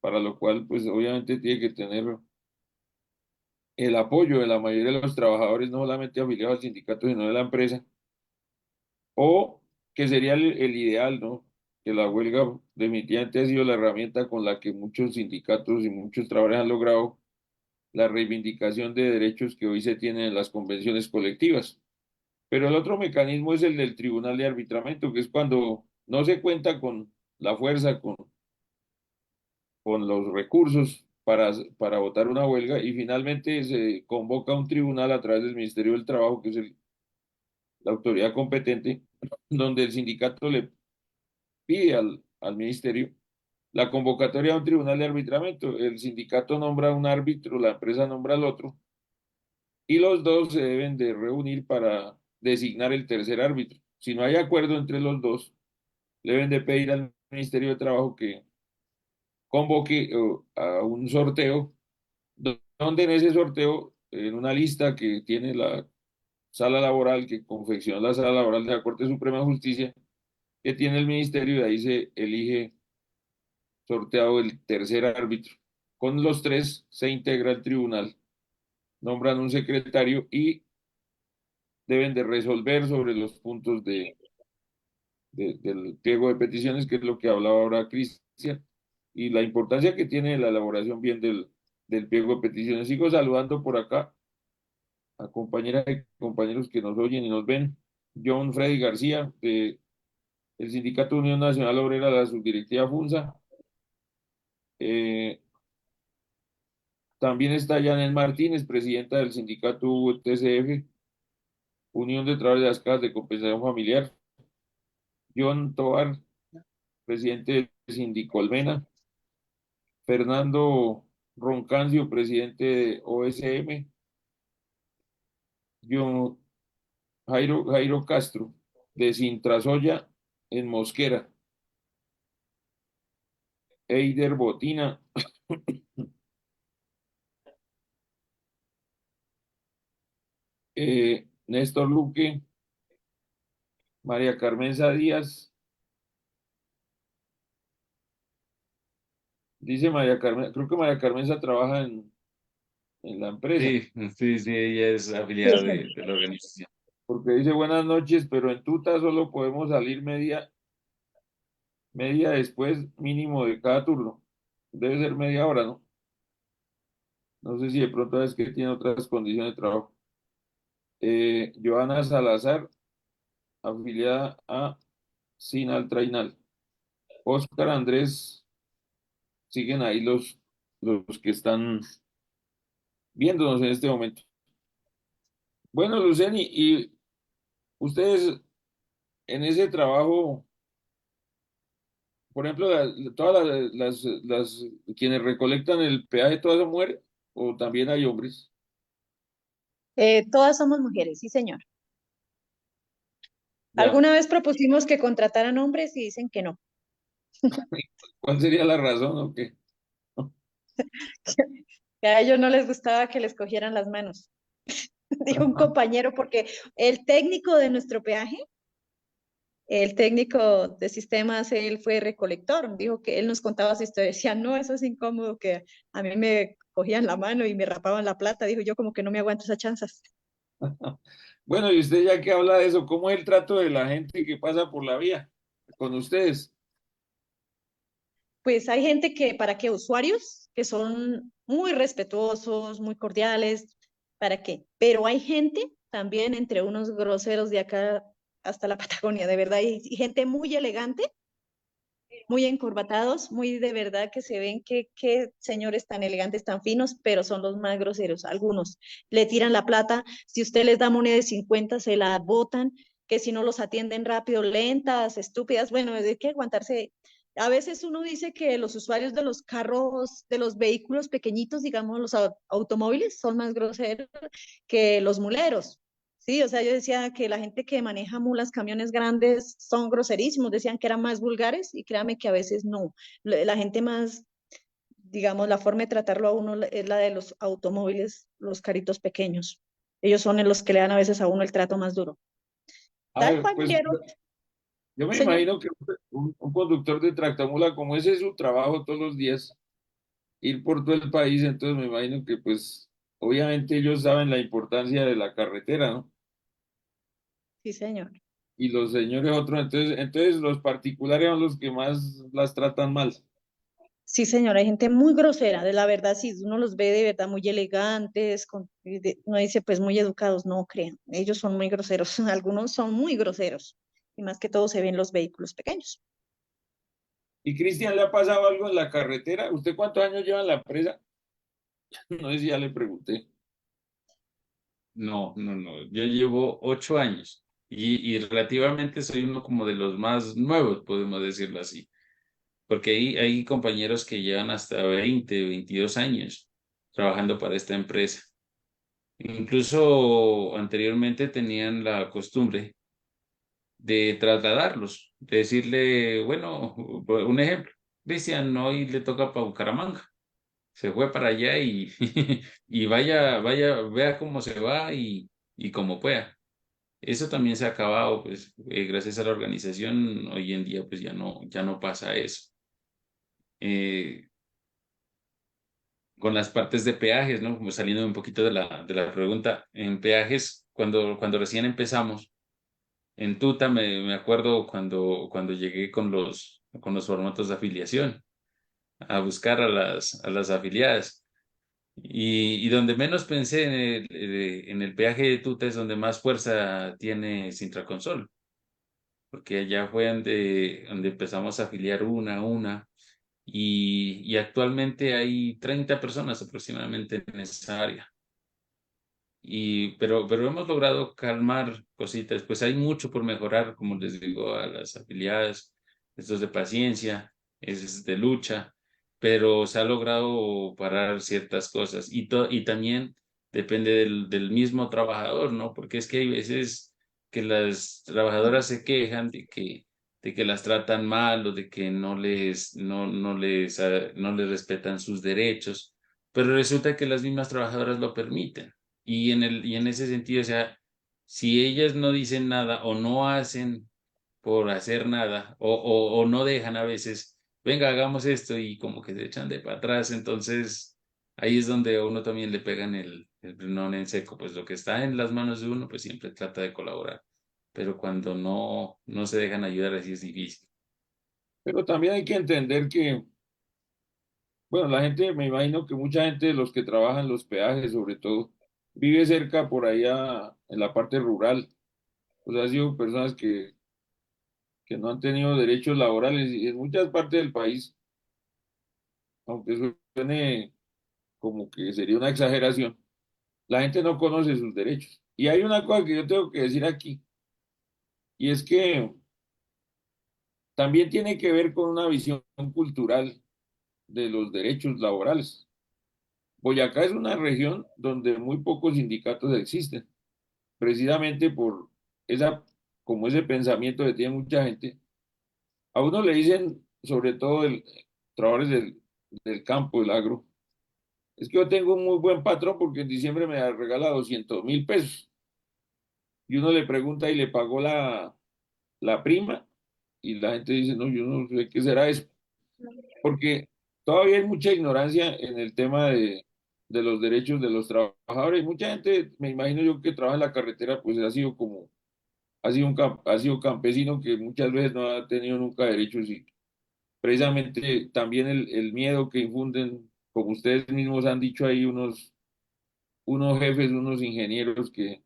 para lo cual pues obviamente tiene que tener el apoyo de la mayoría de los trabajadores, no solamente afiliados al sindicato, sino de la empresa, o que sería el ideal, ¿no? Que la huelga definitivamente ha sido la herramienta con la que muchos sindicatos y muchos trabajadores han logrado la reivindicación de derechos que hoy se tienen en las convenciones colectivas. Pero el otro mecanismo es el del tribunal de arbitramiento, que es cuando no se cuenta con la fuerza, con los recursos para votar una huelga y finalmente se convoca un tribunal a través del Ministerio del Trabajo, que es la autoridad competente, donde el sindicato le pide al ministerio la convocatoria a un tribunal de arbitramiento. El sindicato nombra un árbitro, la empresa nombra al otro, y los dos se deben de reunir para designar el tercer árbitro. Si no hay acuerdo entre los dos, le deben de pedir al Ministerio de Trabajo que convoque a un sorteo, donde en ese sorteo, en una lista que tiene la sala laboral, que confecciona la sala laboral de la Corte Suprema de Justicia, que tiene el ministerio, y de ahí se elige sorteado el tercer árbitro. Con los tres se integra el tribunal, nombran un secretario y deben de resolver sobre los puntos del pliego de peticiones, que es lo que hablaba ahora Cristian, y la importancia que tiene la elaboración bien del pliego de peticiones. Sigo saludando por acá a compañeras y compañeros que nos oyen y nos ven. John Freddy García, de el Sindicato Unión Nacional Obrera, la subdirectiva FUNSA. Eh, También está Janet Martínez, presidenta del sindicato UTCF, Unión de Trabajadores de las Cajas de Compensación Familiar. John Tovar, presidente del Sindicolmena. Fernando Roncancio, presidente de OSM. John Jairo Castro, de Sintrasoya, en Mosquera. Eider Botina, Néstor Luque, María Carmenza Díaz. Dice María Carmen, creo que María Carmenza trabaja en la empresa, Sí, ella es afiliada de la organización. porque dice buenas noches, pero en Tuta solo podemos salir media después mínimo de cada turno. Debe ser media hora, ¿no? No sé si de pronto es que tiene otras condiciones de trabajo. Joana Salazar, afiliada a Sinal Trainal. Oscar Andrés, siguen ahí los que están viéndonos en este momento. Bueno, Luceni, y ustedes en ese trabajo, por ejemplo, todas quienes recolectan el peaje, ¿todas son mujeres? ¿O también hay hombres? Todas somos mujeres, sí, señor. Ya. Alguna vez propusimos que contrataran hombres y dicen que no, ¿Cuál sería la razón o qué? que a ellos no les gustaba que les cogieran las manos, dijo un compañero, porque el técnico de nuestro peaje El técnico de sistemas, él fue recolector, dijo que él nos contaba su historia, decía, no, eso es incómodo, que a mí me cogían la mano y me rapaban la plata, dijo yo como que no me aguanto esas chanzas. Bueno, y usted ya que habla de eso, ¿cómo es el trato de la gente que pasa por la vía con ustedes? Pues hay gente que, ¿para qué? Usuarios que son muy respetuosos, muy cordiales, ¿para qué? Pero hay gente también entre unos groseros de acá hasta la Patagonia, de verdad, y gente muy elegante, muy encorbatados, muy de verdad que se ven que señores tan elegantes, tan finos, pero son los más groseros. Algunos le tiran la plata, si usted les da moneda de 50 se la botan, que si no los atienden rápido, lentas, estúpidas, bueno, hay que aguantarse. A veces uno dice que los usuarios de los carros, de los vehículos pequeñitos, digamos, los automóviles, son más groseros que los muleros. Sí, o sea, yo decía que la gente que maneja mulas, camiones grandes, son groserísimos, decían que eran más vulgares y créame que a veces no. La gente más, digamos, la forma de tratarlo a uno es la de los automóviles, los caritos pequeños. Ellos son los que le dan a veces a uno el trato más duro. A Tal ver, cual pues quiero, yo me señor. imagino que un conductor de tractomula, como ese es su trabajo todos los días, ir por todo el país, entonces me imagino que pues obviamente ellos saben la importancia de la carretera, ¿no? Sí, señor. Y los señores otros, entonces los particulares son los que más las tratan mal. Sí, señor, hay gente muy grosera, de la verdad, sí, uno los ve de verdad muy elegantes, uno dice pues muy educados, no crean, ellos son muy groseros, algunos son muy groseros, y más que todo se ven los vehículos pequeños. ¿Y Cristian le ha pasado algo en la carretera? ¿Usted cuántos años lleva en la empresa? No sé si ya le pregunté. No, no, no. Yo llevo 8 años y relativamente soy uno como de los más nuevos, podemos decirlo así, porque hay compañeros que llevan hasta 20, 22 años trabajando para esta empresa. Incluso anteriormente tenían la costumbre de trasladarlos, de decirle, bueno, un ejemplo, Cristian, hoy le toca para Bucaramanga, se fue para allá y, y vaya, vaya, vea cómo se va y cómo pueda. Eso también se ha acabado, pues, gracias a la organización, hoy en día pues ya no pasa eso. Eh, con las partes de peajes, ¿no? Como saliendo un poquito de la pregunta, en peajes, cuando recién empezamos, en Tuta me acuerdo cuando llegué con los formatos de afiliación a buscar a las afiliadas. Y donde menos pensé en el peaje de Tuta es donde más fuerza tiene Sintraconsol, porque allá fue donde empezamos a afiliar una a una. Y actualmente hay 30 personas aproximadamente en esa área. Pero hemos logrado calmar cositas, pues hay mucho por mejorar, como les digo, a las afiliadas, esto es de paciencia, es de lucha, pero se ha logrado parar ciertas cosas y también depende del mismo trabajador, ¿no? Porque es que hay veces que las trabajadoras se quejan de que las tratan mal o de que no les respetan sus derechos, pero resulta que las mismas trabajadoras lo permiten. Y en ese sentido, o sea, si ellas no dicen nada o no hacen por hacer nada o no dejan a veces, venga, hagamos esto y como que se echan de para atrás, entonces ahí es donde a uno también le pegan el frenón en seco, pues lo que está en las manos de uno, pues siempre trata de colaborar, pero cuando no se dejan ayudar así es difícil. Pero también hay que entender que, bueno, la gente, me imagino que mucha gente de los que trabajan los peajes, sobre todo, vive cerca por allá en la parte rural. O sea, han sido personas que no han tenido derechos laborales y en muchas partes del país, aunque suene como que sería una exageración, la gente no conoce sus derechos. Y hay una cosa que yo tengo que decir aquí, y es que también tiene que ver con una visión cultural de los derechos laborales. Boyacá es una región donde muy pocos sindicatos existen, precisamente por esa, como ese pensamiento que tiene mucha gente. A uno le dicen, sobre todo trabajadores del campo, del agro, es que yo tengo un muy buen patrón porque en diciembre me regala 200.000 pesos. Y uno le pregunta y le pagó la prima y la gente dice, no, yo no sé qué será eso, porque todavía hay mucha ignorancia en el tema de los derechos de los trabajadores. Mucha gente, me imagino yo, que trabaja en la carretera, pues ha sido como, ha sido campesino que muchas veces no ha tenido nunca derechos y precisamente también el miedo que infunden, como ustedes mismos han dicho ahí, unos jefes, unos ingenieros que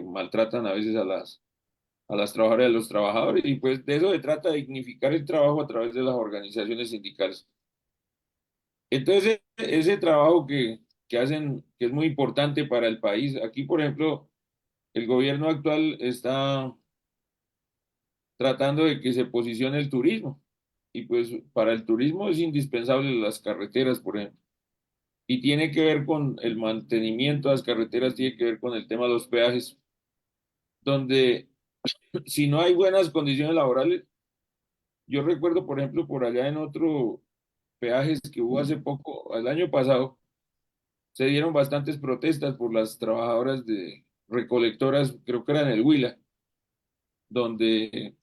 maltratan a veces a las trabajadoras y a los trabajadores, y pues de eso se trata, de dignificar el trabajo a través de las organizaciones sindicales. Entonces, ese trabajo que hacen, que es muy importante para el país, aquí, por ejemplo, el gobierno actual está tratando de que se posicione el turismo, y pues para el turismo es indispensable las carreteras, por ejemplo, y tiene que ver con el mantenimiento de las carreteras, tiene que ver con el tema de los peajes, donde si no hay buenas condiciones laborales, yo recuerdo, por ejemplo, por allá en otro peajes que hubo hace poco, el año pasado, se dieron bastantes protestas por las trabajadoras de recolectoras, creo que era en el Huila, donde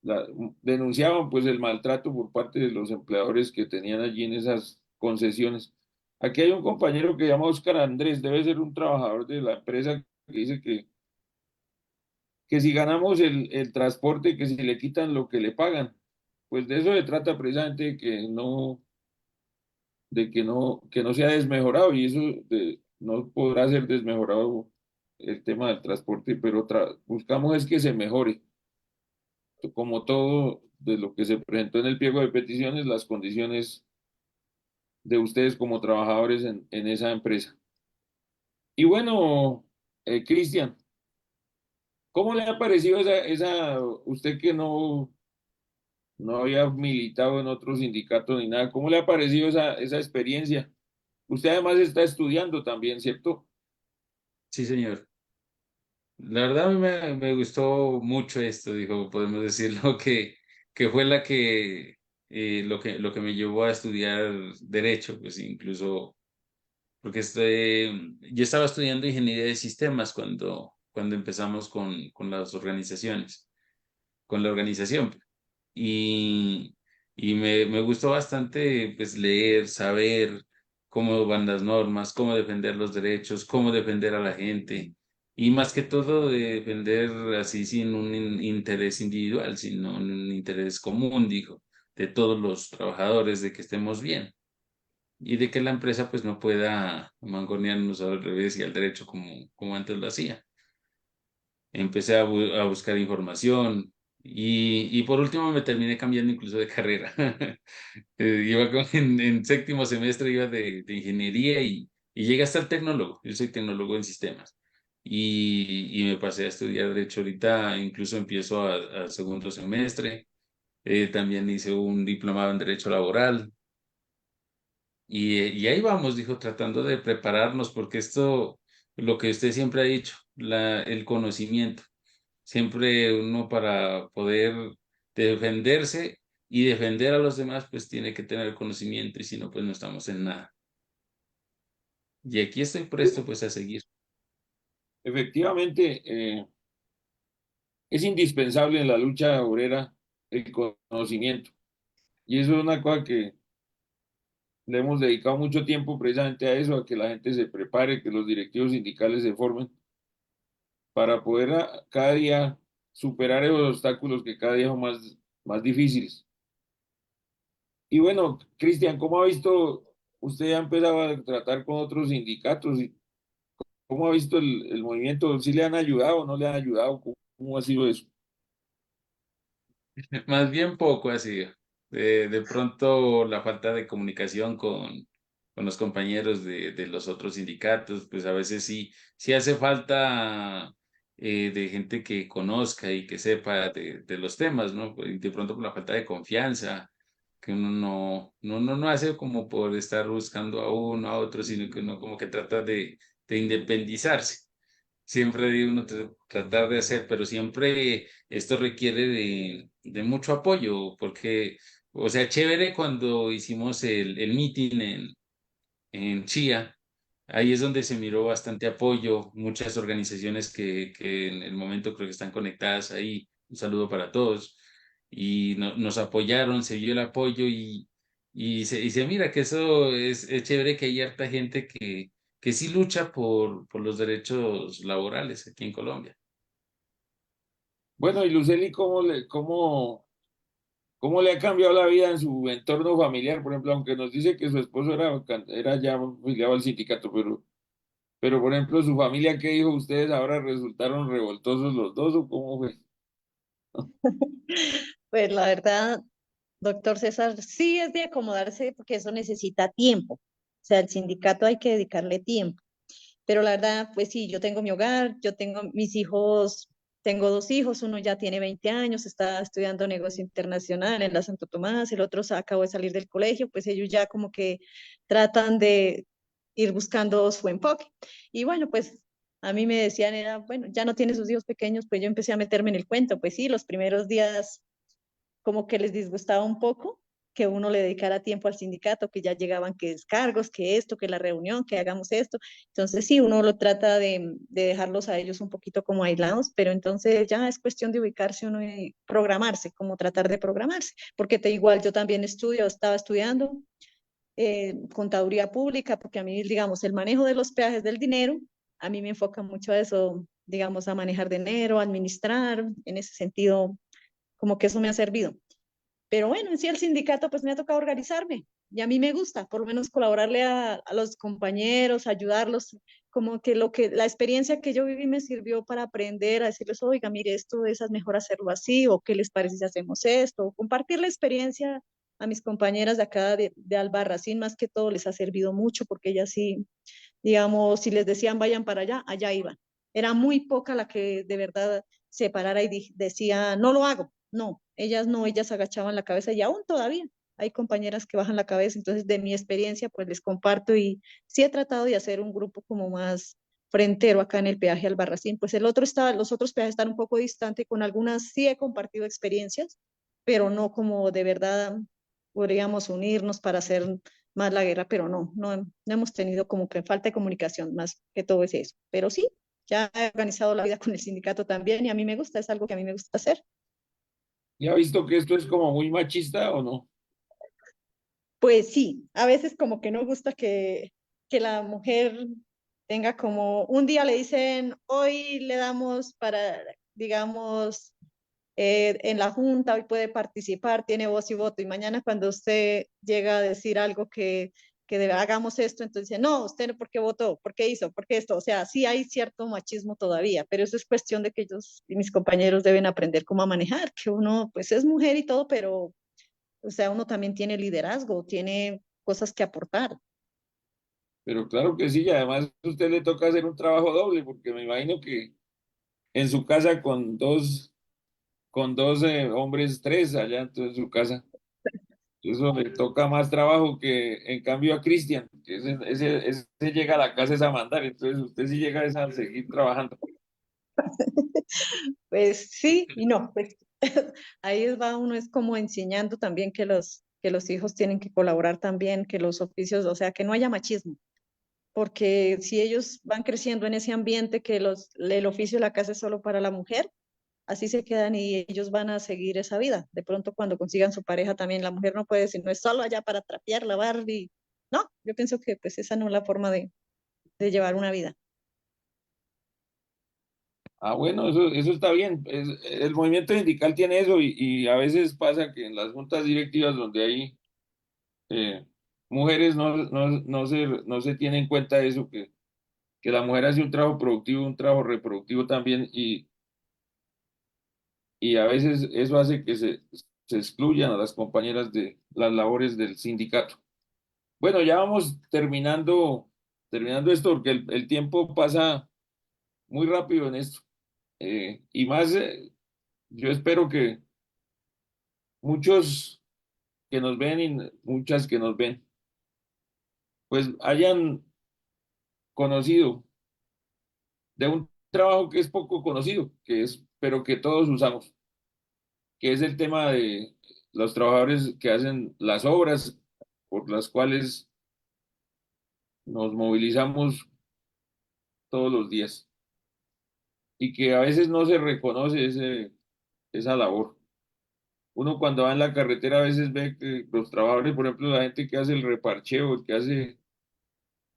la- denunciaban pues el maltrato por parte de los empleadores que tenían allí en esas concesiones. Aquí hay un compañero que se llama Oscar Andrés, debe ser un trabajador de la empresa que dice que si ganamos el transporte, que si le quitan lo que le pagan. Pues de eso se trata precisamente, que no sea desmejorado, y eso no podrá ser desmejorado el tema del transporte, pero buscamos es que se mejore, como todo de lo que se presentó en el pliego de peticiones, las condiciones de ustedes como trabajadores en esa empresa. Y bueno, Cristian, ¿cómo le ha parecido usted que no había militado en otro sindicato ni nada, cómo le ha parecido esa experiencia? Usted además está estudiando también, ¿cierto? Sí, señor. La verdad a mí me gustó mucho esto, dijo, podemos decirlo, que fue lo que me llevó a estudiar derecho, pues incluso, porque yo estaba estudiando ingeniería de sistemas cuando empezamos con las organizaciones, con la organización. Y, y me gustó bastante pues leer, saber cómo van las normas, cómo defender los derechos, cómo defender a la gente. Y más que todo de defender así sin un interés individual, sino un interés común, dijo, de todos los trabajadores, de que estemos bien y de que la empresa pues no pueda mangonearnos al revés y al derecho como antes lo hacía. Empecé a buscar información y por último me terminé cambiando incluso de carrera. En séptimo semestre iba de ingeniería y llegué hasta el tecnólogo. Yo soy tecnólogo en sistemas y me pasé a estudiar derecho ahorita, incluso empiezo a segundo semestre. También hice un diplomado en derecho laboral y ahí vamos, dijo, tratando de prepararnos porque esto, lo que usted siempre ha dicho, el conocimiento. Siempre uno para poder defenderse y defender a los demás, pues tiene que tener conocimiento y si no, pues no estamos en nada. Y aquí estoy presto pues a seguir. Efectivamente, es indispensable en la lucha obrera el conocimiento. Y eso es una cosa que le hemos dedicado mucho tiempo precisamente a eso, a que la gente se prepare, que los directivos sindicales se formen para poder cada día superar esos obstáculos que cada día son más difíciles. Y bueno, Cristian, ¿cómo ha visto, usted ya ha empezado a tratar con otros sindicatos y cómo ha visto el movimiento? ¿Sí le han ayudado o no le han ayudado? ¿Cómo ha sido eso? Más bien poco así. De pronto la falta de comunicación con los compañeros de los otros sindicatos, pues a veces sí hace falta de gente que conozca y que sepa de los temas, ¿no? Y de pronto por la falta de confianza, que uno no hace como por estar buscando a uno, a otro, sino que uno como que trata de independizarse. Siempre de uno tratar de hacer, pero siempre esto requiere de mucho apoyo, porque, o sea, chévere cuando hicimos el meeting en Chía, ahí es donde se miró bastante apoyo, muchas organizaciones que en el momento creo que están conectadas ahí, un saludo para todos. Y nos apoyaron, se vio el apoyo y se mira que eso es chévere, que hay harta gente que sí lucha por los derechos laborales aquí en Colombia. Bueno, y Luceli, cómo le ha cambiado la vida en su entorno familiar? Por ejemplo, aunque nos dice que su esposo era ya afiliado al sindicato, pero por ejemplo, su familia, ¿qué dijo? ¿Ustedes ahora resultaron revoltosos los dos o cómo fue? Pues la verdad, doctor César, sí es de acomodarse porque eso necesita tiempo. O sea, el sindicato hay que dedicarle tiempo. Pero la verdad, pues sí, yo tengo mi hogar, yo tengo mis hijos, tengo dos hijos, uno ya tiene 20 años, está estudiando negocio internacional en la Santo Tomás, el otro acabó de salir del colegio, pues ellos ya como que tratan de ir buscando su enfoque. Y bueno, pues a mí me decían, era, bueno, ya no tiene sus hijos pequeños, pues yo empecé a meterme en el cuento, pues sí, los primeros días como que les disgustaba un poco que uno le dedicara tiempo al sindicato, que ya llegaban que descargos, que esto, que la reunión, que hagamos esto. Entonces sí, uno lo trata de dejarlos a ellos un poquito como aislados, pero entonces ya es cuestión de ubicarse uno y programarse, como tratar de programarse, porque igual yo también estudio, estaba estudiando contaduría pública, porque a mí, digamos, el manejo de los peajes del dinero, a mí me enfoca mucho a eso, digamos, a manejar dinero, a administrar, en ese sentido, como que eso me ha servido. Pero bueno, en sí el sindicato pues me ha tocado organizarme y a mí me gusta, por lo menos colaborarle a los compañeros, ayudarlos, como que la experiencia que yo viví me sirvió para aprender a decirles, oiga, mire, esto es mejor hacerlo así, o qué les parece si hacemos esto, o compartir la experiencia a mis compañeras de acá de Albarracín, más que todo les ha servido mucho porque ellas sí, digamos, si les decían vayan para allá, allá iban. Era muy poca la que de verdad se parara y decía, no lo hago. No, ellas no, ellas agachaban la cabeza y aún todavía hay compañeras que bajan la cabeza. Entonces, de mi experiencia, pues les comparto y sí he tratado de hacer un grupo como más frentero acá en el peaje Albarracín. Pues los otros peajes están un poco distantes, con algunas sí he compartido experiencias, pero no como de verdad podríamos unirnos para hacer más la guerra, pero no hemos tenido como que falta de comunicación, más que todo es eso. Pero sí, ya he organizado la vida con el sindicato también y a mí me gusta, es algo que a mí me gusta hacer. ¿Y ha visto que esto es como muy machista o no? Pues sí, a veces como que no gusta que la mujer tenga como, un día le dicen, hoy le damos para, digamos, en la junta, hoy puede participar, tiene voz y voto, y mañana cuando usted llega a decir algo hagamos esto, entonces no, usted no, ¿por qué votó? ¿Por qué hizo? ¿Por qué esto? O sea, sí hay cierto machismo todavía, pero eso es cuestión de que ellos y mis compañeros deben aprender cómo a manejar, que uno pues es mujer y todo, pero o sea, uno también tiene liderazgo, tiene cosas que aportar. Pero claro que sí, y además a usted le toca hacer un trabajo doble, porque me imagino que en su casa con dos hombres, tres allá en su casa, eso le toca más trabajo que en cambio a Cristian, que ese llega a la casa es a mandar, entonces usted sí llega es a seguir trabajando. Pues sí y no, pues ahí va uno, es como enseñando también que los hijos tienen que colaborar también, que los oficios, o sea, que no haya machismo, porque si ellos van creciendo en ese ambiente que el oficio de la casa es solo para la mujer, así se quedan y ellos van a seguir esa vida. De pronto cuando consigan su pareja también, la mujer no puede decir, no es solo allá para trapear, lavar y... No, yo pienso que pues esa no es la forma de llevar una vida. Ah, bueno, eso está bien. El movimiento sindical tiene eso y a veces pasa que en las juntas directivas donde hay eh, mujeres no se tiene en cuenta eso, que la mujer hace un trabajo productivo, un trabajo reproductivo también y a veces eso hace que se excluyan a las compañeras de las labores del sindicato. Bueno, ya vamos terminando esto porque el tiempo pasa muy rápido en esto. Y más, yo espero que muchos que nos ven y muchas que nos ven, pues hayan conocido de un trabajo que es poco conocido, pero que todos usamos, que es el tema de los trabajadores que hacen las obras por las cuales nos movilizamos todos los días y que a veces no se reconoce esa labor. Uno cuando va en la carretera a veces ve que los trabajadores, por ejemplo, la gente que hace el reparcheo, el que hace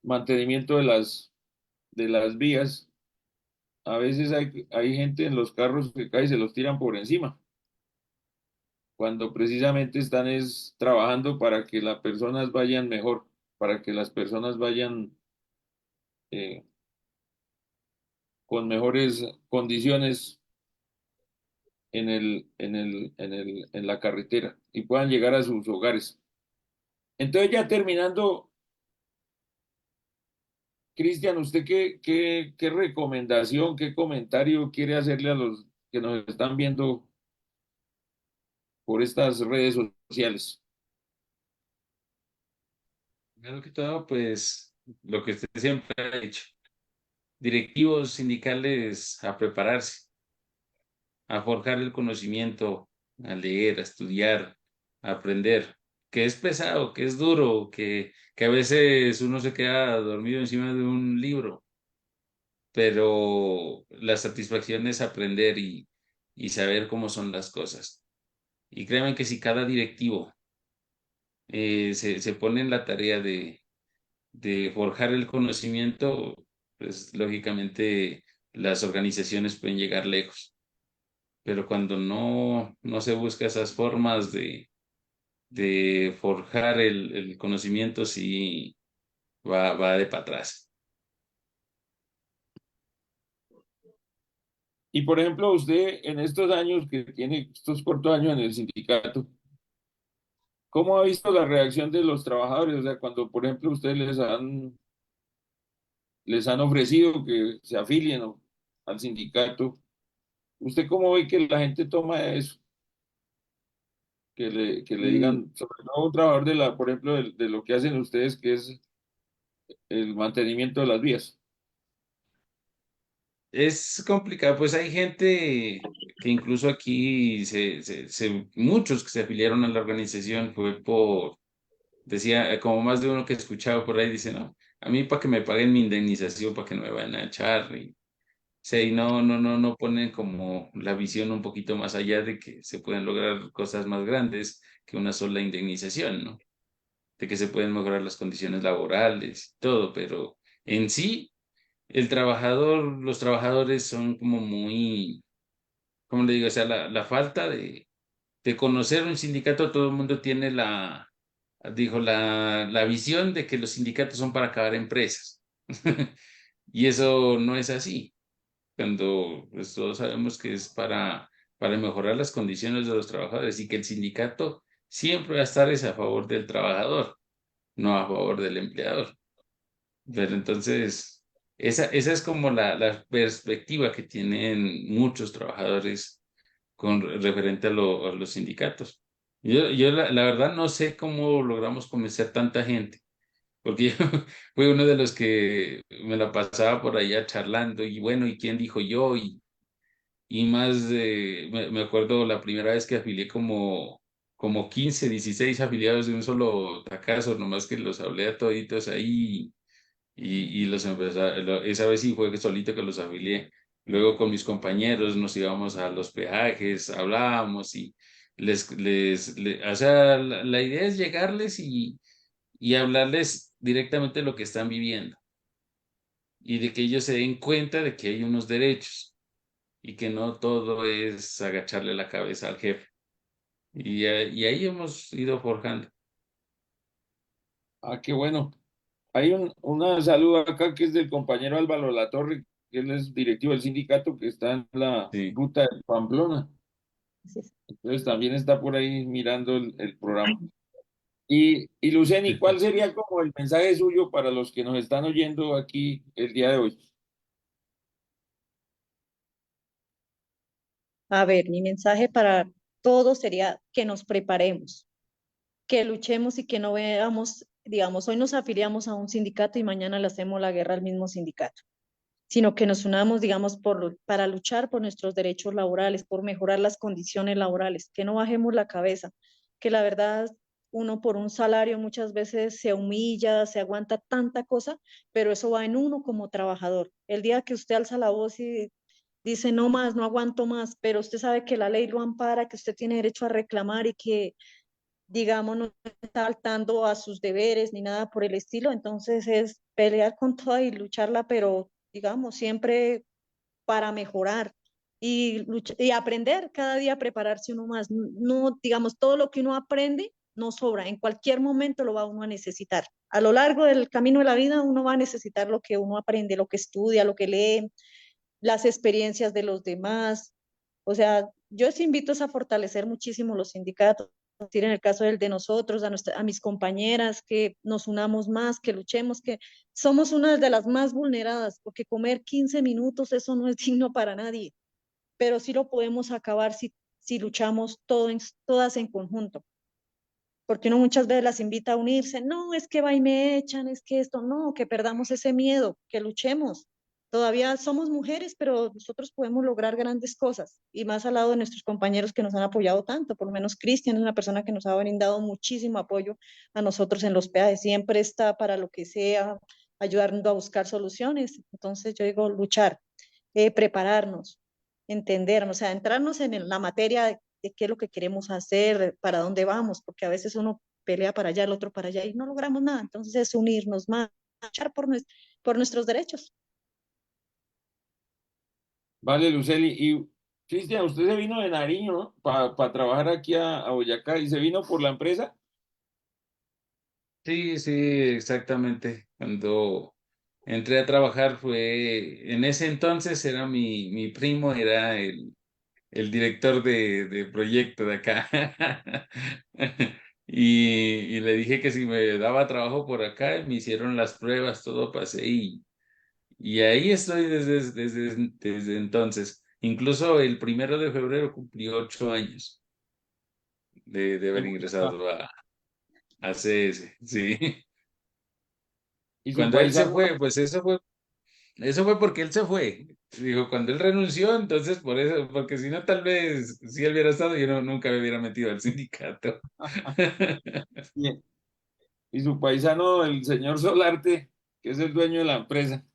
mantenimiento de las vías, a veces hay gente en los carros que cae y se los tiran por encima, cuando precisamente están es trabajando para que las personas vayan mejor, para que las personas vayan eh, con mejores condiciones en la carretera y puedan llegar a sus hogares. Entonces, ya terminando, Cristian, ¿usted qué recomendación, qué comentario quiere hacerle a los que nos están viendo por estas redes sociales? Primero que todo, pues lo que usted siempre ha dicho, directivos sindicales a prepararse, a forjar el conocimiento, a leer, a estudiar, a aprender, que es pesado, que es duro, que a veces uno se queda dormido encima de un libro, pero la satisfacción es aprender y saber cómo son las cosas. Y créanme que si cada directivo se pone en la tarea de forjar el conocimiento, pues lógicamente las organizaciones pueden llegar lejos. Pero cuando no se busca esas formas de forjar el conocimiento, sí va de para atrás. Y por ejemplo, usted en estos años que tiene estos cortos años en el sindicato, ¿cómo ha visto la reacción de los trabajadores? O sea, cuando por ejemplo ustedes les han ofrecido que se afilien al sindicato, ¿usted cómo ve que la gente toma eso? Que le Mm, digan, sobre todo a un trabajador por ejemplo, de lo que hacen ustedes, que es el mantenimiento de las vías. Es complicado, pues hay gente que incluso aquí, muchos que se afiliaron a la organización fue decía, como más de uno que he escuchado por ahí, dice, no, a mí para que me paguen mi indemnización, para que no me vayan a echar, sí, y no ponen como la visión un poquito más allá de que se pueden lograr cosas más grandes que una sola indemnización, ¿no? De que se pueden mejorar las condiciones laborales y todo, pero en sí, los trabajadores son como muy, ¿cómo le digo? O sea, la falta de conocer un sindicato, todo el mundo tiene la visión de que los sindicatos son para acabar empresas. Y eso no es así cuando pues, todos sabemos que es para mejorar las condiciones de los trabajadores y que el sindicato siempre va a estar es a favor del trabajador, no a favor del empleador. Pero entonces, esa es como la perspectiva que tienen muchos trabajadores con referente a los sindicatos. Yo la verdad no sé cómo logramos convencer tanta gente, porque yo fui uno de los que me la pasaba por allá charlando y bueno, ¿y quién dijo yo? Y más, me acuerdo la primera vez que afilié como 15 16 afiliados de un solo tacazo, nomás que los hablé a toditos ahí y los empecé, esa vez sí fue que solito que los afilié. Luego con mis compañeros nos íbamos a los peajes, hablábamos y o sea, la idea es llegarles y hablarles directamente de lo que están viviendo y de que ellos se den cuenta de que hay unos derechos y que no todo es agacharle la cabeza al jefe. Y ahí hemos ido forjando. Ah, qué bueno. Hay una saludo acá que es del compañero Álvaro Latorre, que él es directivo del sindicato que está en la Sí. ruta de Pamplona. Así es. Entonces también está por ahí mirando el programa. Y Luceni, ¿cuál sería como el mensaje suyo para los que nos están oyendo aquí el día de hoy? A ver, mi mensaje para todos sería que nos preparemos, que luchemos y que no veamos, digamos, hoy nos afiliamos a un sindicato y mañana le hacemos la guerra al mismo sindicato, sino que nos unamos, digamos, para luchar por nuestros derechos laborales, por mejorar las condiciones laborales, que no bajemos la cabeza, que la verdad uno por un salario muchas veces se humilla, se aguanta tanta cosa, pero eso va en uno como trabajador. El día que usted alza la voz dice no más, no aguanto más, pero usted sabe que la ley lo ampara, que usted tiene derecho a reclamar y que, digamos, no está faltando a sus deberes ni nada por el estilo, entonces es pelear con toda y lucharla, pero digamos, siempre para mejorar y aprender cada día a prepararse uno más. No, digamos, todo lo que uno aprende no sobra, en cualquier momento lo va uno a necesitar. A lo largo del camino de la vida uno va a necesitar lo que uno aprende, lo que estudia, lo que lee, las experiencias de los demás. O sea, yo sí invito a fortalecer muchísimo los sindicatos, en el caso del de nosotros, a mis compañeras, que nos unamos más, que luchemos, que somos una de las más vulneradas, porque comer 15 minutos, eso no es digno para nadie, pero sí lo podemos acabar si luchamos todas en conjunto, porque uno muchas veces las invita a unirse, no, es que va y me echan, es que esto, no, que perdamos ese miedo, que luchemos. Todavía somos mujeres, pero nosotros podemos lograr grandes cosas y más al lado de nuestros compañeros que nos han apoyado tanto, por lo menos Cristian es una persona que nos ha brindado muchísimo apoyo a nosotros en los PAE, siempre está para lo que sea, ayudando a buscar soluciones. Entonces yo digo luchar, prepararnos, entendernos, o sea, entrarnos en la materia de qué es lo que queremos hacer, para dónde vamos, porque a veces uno pelea para allá, el otro para allá y no logramos nada. Entonces es unirnos más, luchar por nuestros derechos. Vale, Luceli. Y Cristian, usted se vino de Nariño, ¿no? Para trabajar aquí a Boyacá y se vino por la empresa. Sí, sí, exactamente. Cuando entré a trabajar en ese entonces era mi primo, era el director de proyecto de acá. Y le dije que si me daba trabajo por acá, me hicieron las pruebas, todo pasé y ahí estoy desde entonces. Incluso el 1 de febrero cumplí 8 años de En haber Boyacá. ingresado a CS, sí. Y su Cuando él se paisano, fue, pues eso fue porque él se fue. Dijo, cuando él renunció, entonces por eso, porque si no, tal vez, si él hubiera estado, yo nunca me hubiera metido al sindicato. y, y su paisano, el señor Solarte, que es el dueño de la empresa.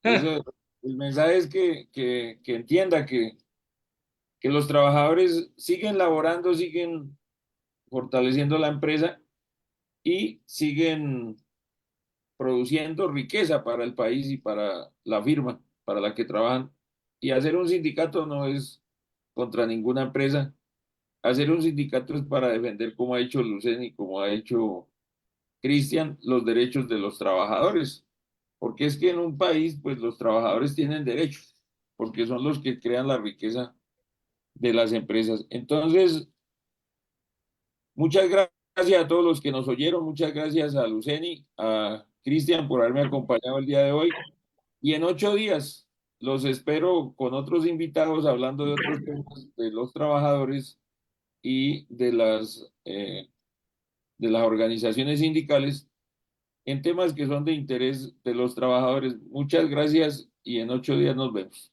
Eso, el mensaje es que entienda que los trabajadores siguen laborando, siguen fortaleciendo la empresa y siguen produciendo riqueza para el país y para la firma para la que trabajan. Y hacer un sindicato no es contra ninguna empresa. Hacer un sindicato es para defender, como ha hecho Luceni, como ha hecho Cristian, los derechos de los trabajadores. Porque es que en un país, pues los trabajadores tienen derechos, porque son los que crean la riqueza de las empresas. Entonces, muchas gracias a todos los que nos oyeron, muchas gracias a Luceni, a Cristian por haberme acompañado el día de hoy. Y en 8 días los espero con otros invitados hablando de otros temas de los trabajadores y de las organizaciones sindicales en temas que son de interés de los trabajadores. Muchas gracias y en 8 días nos vemos.